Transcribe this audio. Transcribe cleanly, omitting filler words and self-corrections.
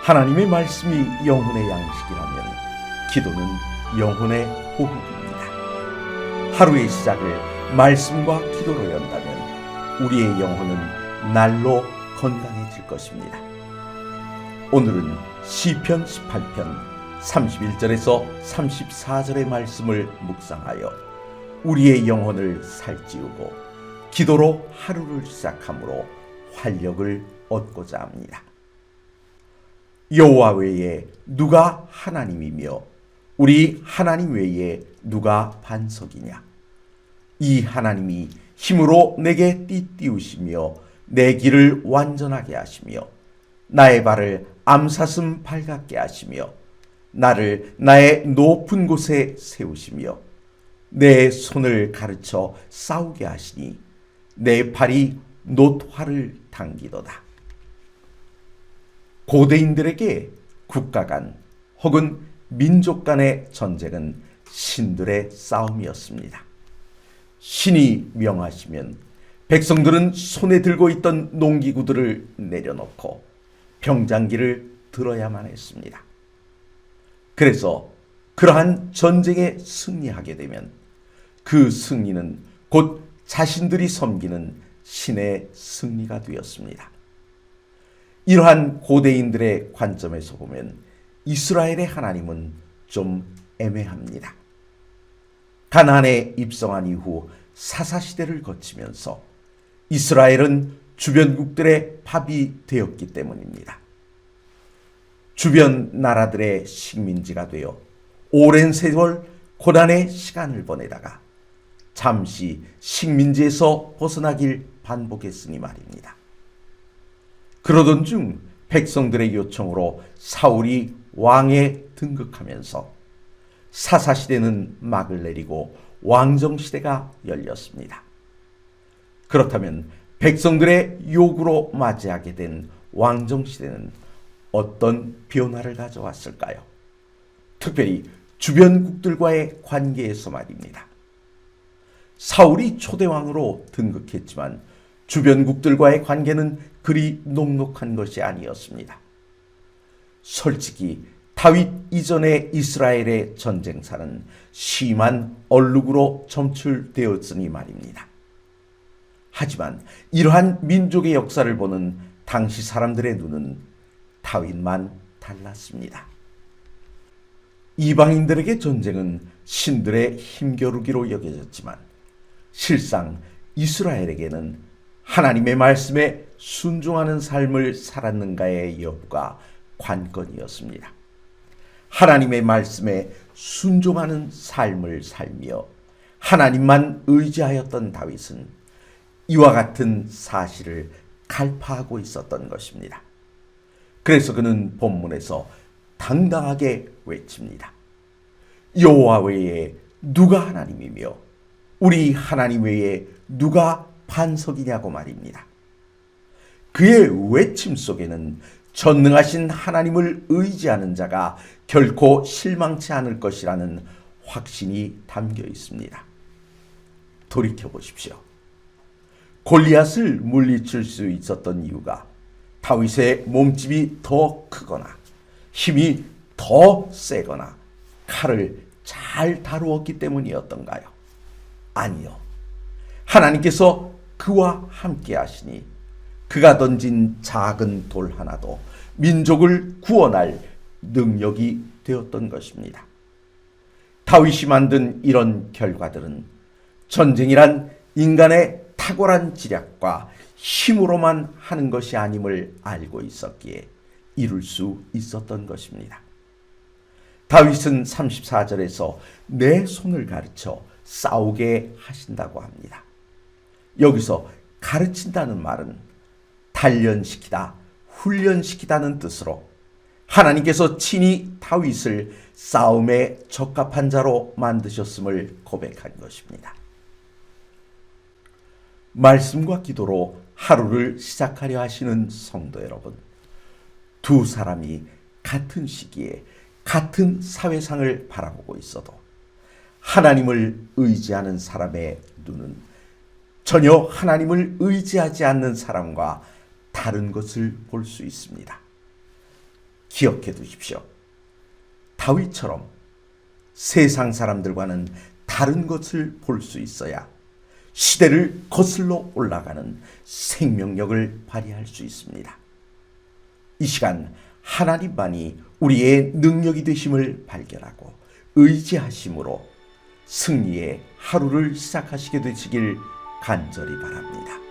하나님의 말씀이 영혼의 양식이라면 기도는 영혼의 호흡입니다. 하루의 시작을 말씀과 기도로 연다면 우리의 영혼은 날로 건강해질 것입니다. 오늘은 시편 18편 31절에서 34절의 말씀을 묵상하여 우리의 영혼을 살찌우고 기도로 하루를 시작함으로 활력을 얻고자 합니다. 여호와 외에 누가 하나님이며 우리 하나님 외에 누가 반석이냐? 이 하나님이 힘으로 내게 띠띠우시며 내 길을 완전하게 하시며 나의 발을 암사슴 발 같게 하시며 나를 나의 높은 곳에 세우시며 내 손을 가르쳐 싸우게 하시니 내 팔이 놋활을 당기도다. 고대인들에게 국가 간 혹은 민족 간의 전쟁은 신들의 싸움이었습니다. 신이 명하시면 백성들은 손에 들고 있던 농기구들을 내려놓고 병장기를 들어야만 했습니다. 그래서 그러한 전쟁에 승리하게 되면 그 승리는 곧 자신들이 섬기는 신의 승리가 되었습니다. 이러한 고대인들의 관점에서 보면 이스라엘의 하나님은 좀 애매합니다. 가나안에 입성한 이후 사사시대를 거치면서 이스라엘은 주변국들의 밥이 되었기 때문입니다. 주변 나라들의 식민지가 되어 오랜 세월 고난의 시간을 보내다가 잠시 식민지에서 벗어나길 반복했으니 말입니다. 그러던 중 백성들의 요청으로 사울이 왕에 등극하면서 사사시대는 막을 내리고 왕정시대가 열렸습니다. 그렇다면 백성들의 요구로 맞이하게 된 왕정시대는 어떤 변화를 가져왔을까요? 특별히 주변국들과의 관계에서 말입니다. 사울이 초대왕으로 등극했지만 주변국들과의 관계는 그리 녹록한 것이 아니었습니다. 솔직히 다윗 이전의 이스라엘의 전쟁사는 심한 얼룩으로 점출되었으니 말입니다. 하지만 이러한 민족의 역사를 보는 당시 사람들의 눈은 다윗만 달랐습니다. 이방인들에게 전쟁은 신들의 힘겨루기로 여겨졌지만 실상 이스라엘에게는 하나님의 말씀에 순종하는 삶을 살았는가의 여부가 관건이었습니다. 하나님의 말씀에 순종하는 삶을 살며 하나님만 의지하였던 다윗은 이와 같은 사실을 갈파하고 있었던 것입니다. 그래서 그는 본문에서 당당하게 외칩니다. 여호와 외에 누가 하나님이며 우리 하나님 외에 누가 반석이냐고 말입니다. 그의 외침 속에는 전능하신 하나님을 의지하는 자가 결코 실망치 않을 것이라는 확신이 담겨 있습니다. 돌이켜 보십시오. 골리앗을 물리칠 수 있었던 이유가 다윗의 몸집이 더 크거나 힘이 더 세거나 칼을 잘 다루었기 때문이었던가요? 아니요. 하나님께서 그와 함께 하시니 그가 던진 작은 돌 하나도 민족을 구원할 능력이 되었던 것입니다. 다윗이 만든 이런 결과들은 전쟁이란 인간의 탁월한 지략과 힘으로만 하는 것이 아님을 알고 있었기에 이룰 수 있었던 것입니다. 다윗은 34절에서 내 손을 가르쳐 싸우게 하신다고 합니다. 여기서 가르친다는 말은 단련시키다, 훈련시키다는 뜻으로 하나님께서 친히 다윗을 싸움에 적합한 자로 만드셨음을 고백한 것입니다. 말씀과 기도로 하루를 시작하려 하시는 성도 여러분, 두 사람이 같은 시기에 같은 사회상을 바라보고 있어도 하나님을 의지하는 사람의 눈은 전혀 하나님을 의지하지 않는 사람과 다른 것을 볼 수 있습니다. 기억해 두십시오. 다윗처럼 세상 사람들과는 다른 것을 볼 수 있어야 시대를 거슬러 올라가는 생명력을 발휘할 수 있습니다. 이 시간 하나님만이 우리의 능력이 되심을 발견하고 의지하심으로 승리의 하루를 시작하시게 되시길 간절히 바랍니다.